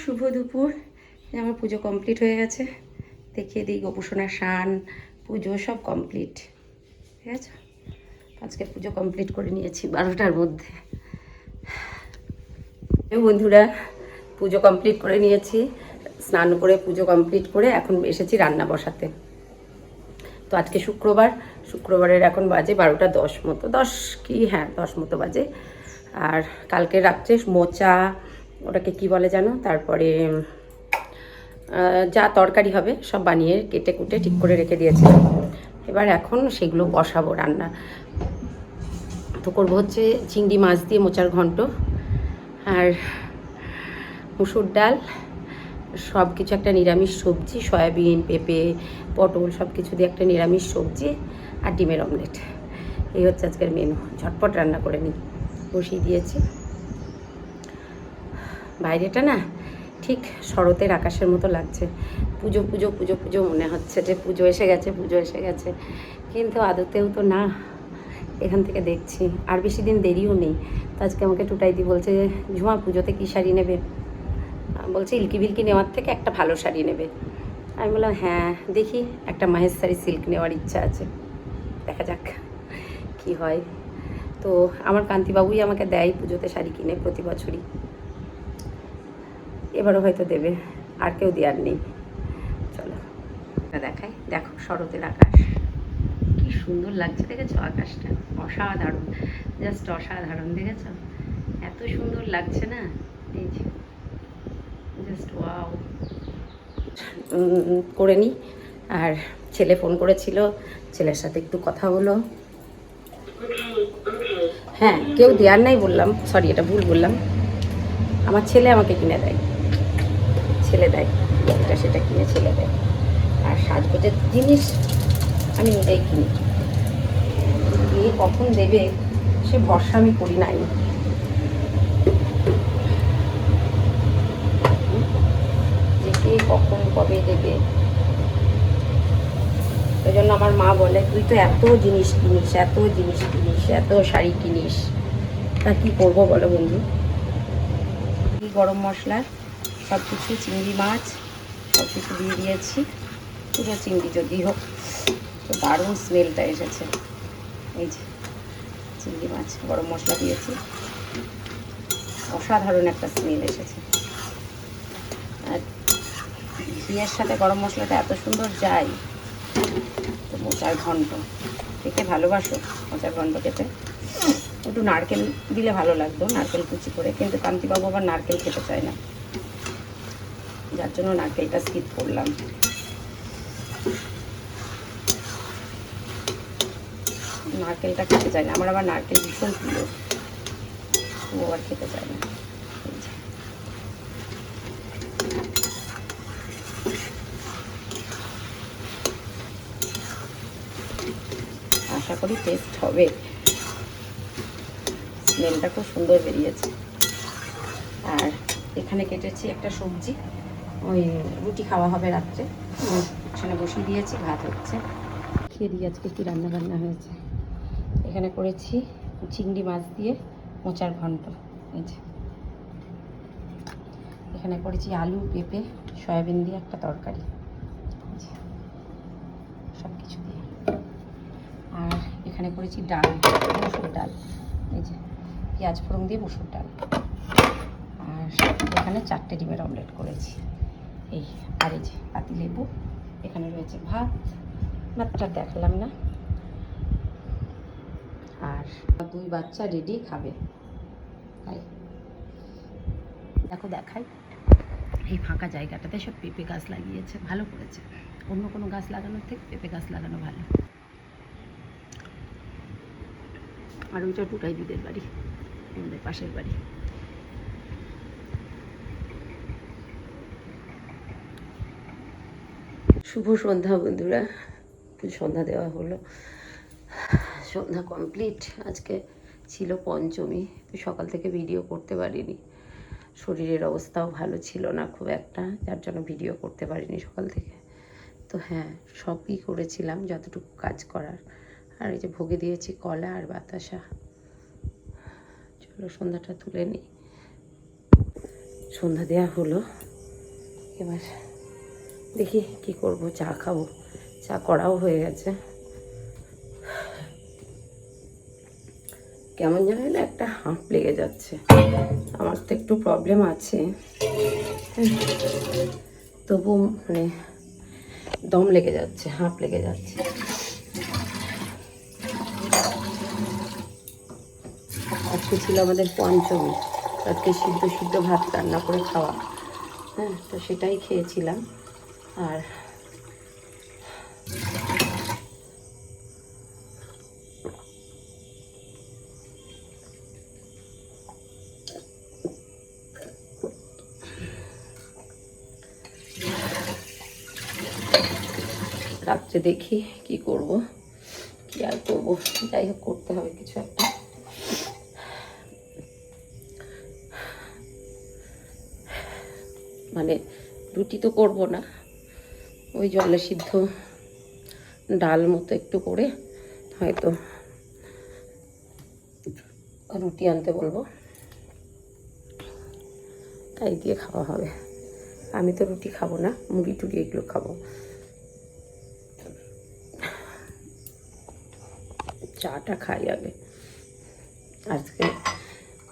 শুভ দুপুর। আমার পুজো কমপ্লিট হয়ে গেছে। দেখিয়ে দিই গোপুসোনার স্নান পুজো সব কমপ্লিট, ঠিক আছে। আজকে পুজো কমপ্লিট করে নিয়েছি 12টার মধ্যে। বন্ধুরা, পুজো কমপ্লিট করে নিয়েছি, স্নান করে পুজো কমপ্লিট করে এখন এসেছি রান্না বসাতে। তো আজকে শুক্রবারের এখন বাজে 12:10 মতো, 10 মতো বাজে। আর কালকে রাত্রে মোচা, ওটাকে কি বলে জানো, তারপরে যা তরকারি হবে সব বানিয়ে কেটে কুটে ঠিক করে রেখে দিয়েছি। এবার এখন সেগুলো বসাবো রান্না। তো করবো হচ্ছে চিংড়ি মাছ দিয়ে মোচার ঘন্ট, আর মুসুর ডাল, সব কিছু একটা নিরামিষ সবজি, সয়াবিন, পেঁপে, পটল সব কিছু দিয়ে একটা নিরামিষ সবজি, আর ডিমের অমলেট। এই হচ্ছে আজকের মেনু। ঝটপট রান্না করে নিই, বসিয়ে দিয়েছি। বাইরেটা না ঠিক শরতের আকাশের মতো লাগছে। পুজো পুজো পুজো পুজো মনে হচ্ছে যে পুজো এসে গেছে, পুজো এসে গেছে, কিন্তু আদতেও তো না। এখান থেকে দেখছি আর বেশি দিন দেরিও নেই। তো আজকে আমাকে টুটাইদি বলছে, ঝুমা পুজোতে কী শাড়ি নেবে? বলছে ইলকি বিলকি নেওয়ার থেকে একটা ভালো শাড়ি নেবে। আমি বললাম হ্যাঁ দেখি, একটা মাহেশ্বরী সিল্ক নেওয়ার ইচ্ছা আছে, দেখা যাক কি হয়। তো আমার কান্তিবাবুই আমাকে দেয় পুজোতে শাড়ি কিনে প্রতি বছরই, এবারও হয়তো দেবে, আর কেউ দেওয়ার নেই। চলো দেখাই, দেখো শরতের আকাশ কি সুন্দর লাগছে, দেখেছো আকাশটা? অসাধারণ, জাস্ট অসাধারণ, দেখেছো? এত সুন্দর লাগছে না, এই যে জাস্ট ওয়াও। করে নিই। আর ছেলে ফোন করেছিল, ছেলের সাথে একটু কথা হলো। হ্যাঁ, কেউ দেওয়ার নাই বললাম, সরি এটা ভুল বললাম, আমার ছেলে আমাকে কিনে দেয়, ছেলে দেয়, এটা সেটা কিনে ছেলে দেয়। আর সাজগোজের জিনিস আমি নিজেই কিনি, দিয়ে কখন দেবে সে ভরসা আমি করি নাই। যে কে কখন কবে দেবে, ওই জন্য আমার মা বলে তুই তো এত জিনিস কিনিস, এত জিনিস কিনিস, এত শাড়ি কিনিস, তা কী করবো বলো বন্ধু। গরম মশলা সব কিছু, চিংড়ি মাছ সব কিছু দিয়ে দিয়েছি, পুরো চিংড়ি যদি হোক। তো দারুণ স্মেলটা এসেছে, এই যে চিংড়ি মাছ গরম মশলা দিয়েছি, অসাধারণ একটা স্মেল এসেছে। আর ঘিয়ের সাথে গরম মশলাটা এত সুন্দর যায়। তো মোচার ঘন্ট খেতে ভালোবাসো? মোচার ঘন্ট খেতে একটু নারকেল দিলে ভালো লাগতো, নারকেল কুচি করে, কিন্তু কান্তিবাবু আবার নারকেল খেতে চায় না, যার জন্য নারকেলটা স্কিপ করলাম। নারকেলটা খেতে চায় না, আমার আবার নারকেল ভীষণ প্রিয়, ও আবার খেতে চায় না। আশা করি টেস্ট হবে, স্মেলটা খুব সুন্দর বেরিয়েছে। আর এখানে কেটেছি একটা সবজি, ওই রুটি খাওয়া হবে রাত্রে, এখানে বসিয়ে দিয়েছি, ভাত হচ্ছে। খেয়ে দিয়ে আজকে কী রান্না বান্না হয়েছে। এখানে করেছি চিংড়ি মাছ দিয়ে মোচার ঘন্ট, এই যে এখানে করেছি আলু, পেঁপে, সয়াবিন দিয়ে একটা তরকারি, সব কিছু দিয়ে। আর এখানে করেছি ডাল, মুসুর ডাল, এই যে পেঁয়াজ ফোড়ন দিয়ে মুসুর ডাল। আর এখানে 4টে ডিমের অমলেট করেছি, এই। আর এই যে পাতি লেবু, এখানে রয়েছে ভাত, ভাতটা দেখলাম না। আর 2 বাচ্চা রেডি খাবে, তাই দেখো দেখাই। এই ফাঁকা জায়গাটাতে সব পেঁপে গাছ লাগিয়েছে, ভালো করেছে, অন্য কোনো গাছ লাগানোর থেকে পেঁপে গাছ লাগানো ভালো। আর ওইটা টুটাই দিদের বাড়ি, আমাদের পাশের বাড়ি। শুভ সন্ধ্যা বন্ধুরা, সন্ধ্যা দেওয়া হলো, সন্ধ্যা কমপ্লিট। আজকে ছিল পঞ্চমী, সকাল থেকে ভিডিও করতে পারিনি, শরীরের অবস্থাও ভালো ছিল না খুব একটা, যার জন্য ভিডিও করতে পারিনি সকাল থেকে। তো হ্যাঁ, সবই করেছিলাম যতটুকু কাজ করার। আর এই যে ভোগে দিয়েছি কলা আর বাতাসা। চলো সন্ধ্যাটা তুলে নিই। সন্ধ্যা দেওয়া হলো, এবার দেখি কি করব, চা খাবো, চা করাও হয়ে গেছে। কেমন জানি না একটা হাঁপ লেগে যাচ্ছে, আমার তো একটু প্রবলেম আছে, তবু মানে দম লেগে যাচ্ছে, হাঁপ লেগে যাচ্ছে। আজকে ছিল আমাদের পঞ্চমী, আজকে সিদ্ধ সিদ্ধ ভাত রান্না করে খাওয়া, হ্যাঁ, তো সেটাই খেয়েছিলাম। আর রাত্রে দেখি কি করব, কি আর করবো, যাই হোক করতে হবে কিছু একটা। মানে রুটি তো করব না, ওই জলে সিদ্ধ ডাল মতো একটু করে হয়তো রুটি আনতে বলবো, তাই দিয়ে খাওয়া হবে। আমি তো রুটি খাবো না, মুড়ি টুড়ি এগুলো খাবো। চাটা খাই আগে। আজকে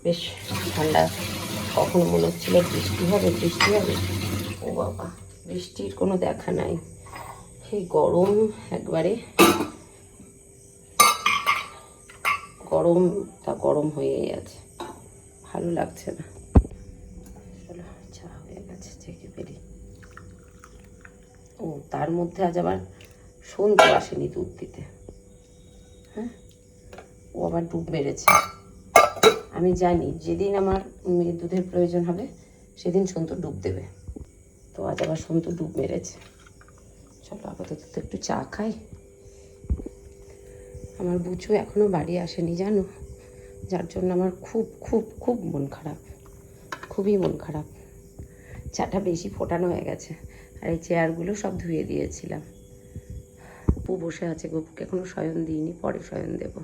বেশ ঠান্ডা, কখনো মনে হচ্ছিল বৃষ্টি হবে বৃষ্টি হবে, ও বাবা বৃষ্টির কোনো দেখা নাই, সেই গরম, একবারে গরমটা গরম হয়েই আছে, ভালো লাগছে না। চলো চা হয়ে গেছে, চেকে ফেলি। ও তার মধ্যে আজ আবার সন্তু আসেনি দুধ দিতে, হ্যাঁ, ও আবার ডুব মেরেছে। আমি জানি যেদিন আমার দুধের প্রয়োজন হবে সেদিন সন্তু ডুব দেবে, তো আজ আবার সন্তু ডুব মেরেছে। চলো আপাতত তো একটু চা খাই। আমার বুচু এখনও বাড়ি আসেনি জানো, যার জন্য আমার খুব খুব খুব মন খারাপ, খুবই মন খারাপ। চাটা বেশি ফোটানো হয়ে গেছে, আর এই চেয়ারগুলো সব ধুয়ে দিয়েছিলাম। গপু বসে আছে, গপুকে এখনও শয়ন দিইনি, পরে শয়ন দেব।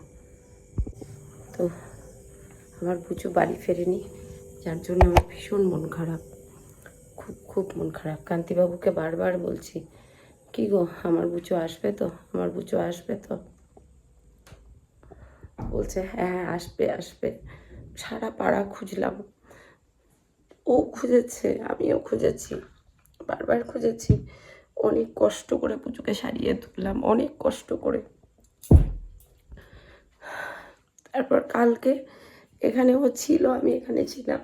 তো আমার বুচু বাড়ি ফেরেনি, যার জন্য আমার ভীষণ মন খারাপ, খুব খুব মন খারাপ। কান্তিবাবুকে বারবার বলছি, কি গো আমার বুচু আসবে তো, আমার বুচু আসবে তো? বলছে হ্যাঁ আসবে আসবে। সারা পাড়া খুঁজলাম, ও খুঁজেছে, আমিও খুঁজেছি, বারবার খুঁজেছি, অনেক কষ্ট করে পুজোকে সারিয়ে তুললাম, অনেক কষ্ট করে। তারপর কালকে এখানে ও ছিল, আমি এখানে ছিলাম,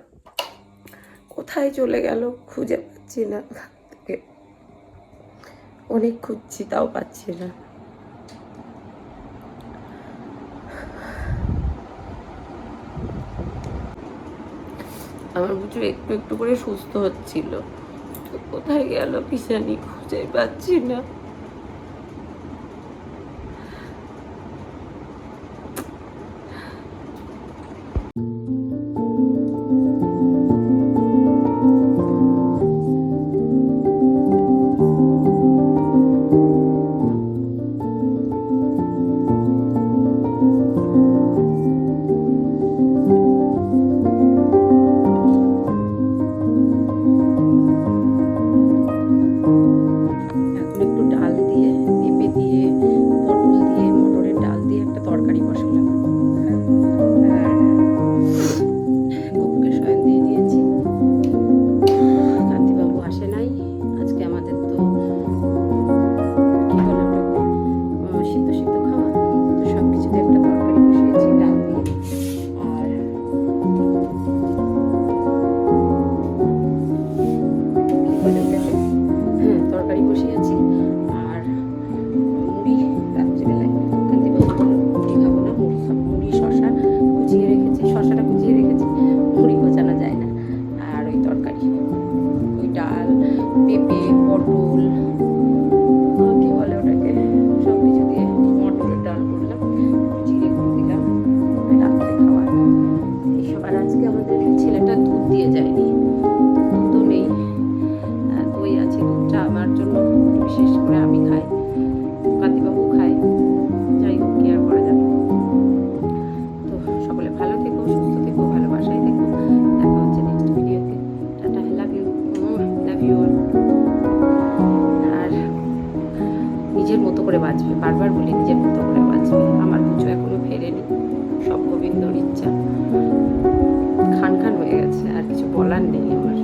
কোথায় চলে গেল খুঁজে পাচ্ছি না, থেকে অনেক খুঁজছি তাও পাচ্ছি না। আমার বুঝু একটু একটু করে সুস্থ হচ্ছিল, তো কোথায় গেল কি জানি, খুঁজে পাচ্ছি না। এখন একটু লাভ ইউ অল। আর নিজের মতো করে বাঁচবে, বারবার বলি নিজের মতো করে বাঁচবে। আমার পুজো এখনো ফেরেনি, সব গোবিন্দর ইচ্ছা। খান খান হয়ে গেছে, আর কিছু বলার নেই আমার।